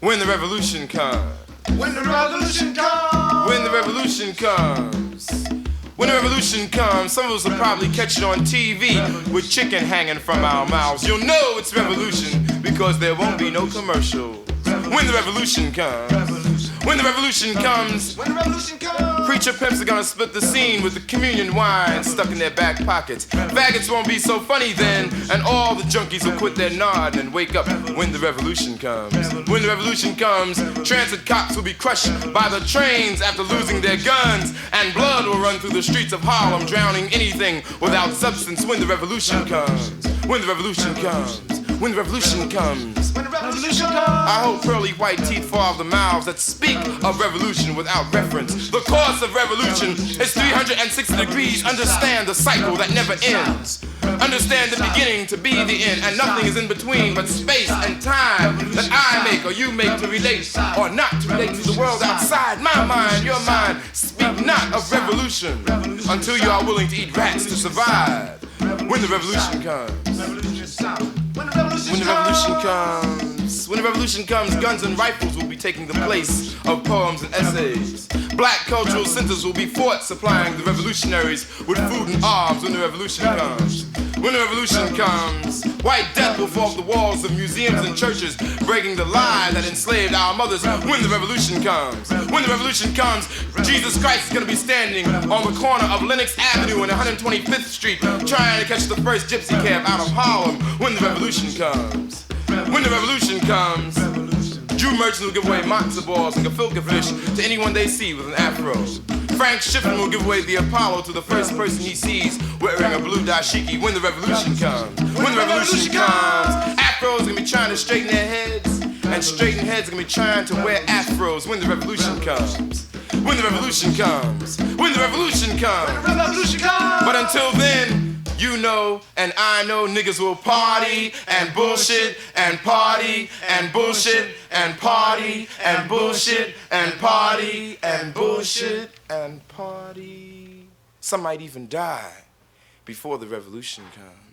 When the revolution comes. When the revolution comes. When the revolution comes. When the revolution comes, some of us will probably catch it on TV with chicken hanging from our mouths. You'll know it's revolution because there won't be no commercial. When the revolution comes. When the revolution comes. When the revolution comes. Preacher pimps are gonna split the scene with the communion wine stuck in their back pockets. Faggots won't be so funny then, and all the junkies will quit their nod and wake up when the revolution comes. When the revolution comes, transit cops will be crushed by the trains after losing their guns, and blood will run through the streets of Harlem, drowning anything without substance. When the revolution comes. When the revolution comes. When the revolution comes. When the revolution comes. I hope pearly white teeth fall off the mouths that speak of revolution without reference. The course of revolution is 360 degrees. Understand the cycle that never ends. Understand the beginning to be the end, and nothing is in between but space and time that I make or you make to relate or not to relate to the world outside. My mind, your mind, speak not of revolution until you are willing to eat rats to survive. When the revolution comes. When the revolution comes. When the revolution comes, guns and rifles will be taking the place of poems and essays. Black cultural centers will be forts supplying the revolutionaries with food and arms when the revolution comes. When the revolution comes, white death will fall off the walls of museums and churches, breaking the lie that enslaved our mothers. When the revolution comes. When the revolution comes, Jesus Christ is going to be standing on the corner of Lenox Avenue and 125th Street, trying to catch the first gypsy cab out of Harlem. When the revolution comes. When the revolution comes, Jew merchants will give away matzo balls and gefilte fish to anyone they see with an afro. Frank Shippen will give away the Apollo to the first person he sees wearing a blue dashiki. When the revolution comes. When the revolution comes, afros are gonna be trying to straighten their heads, and straightened heads are gonna be trying to wear afros. When the revolution comes. When the revolution comes. When the revolution comes. When the revolution comes. But until then, you know and I know niggas will party and bullshit and party and bullshit and party and bullshit and party and bullshit and party. Some might even die before the revolution comes.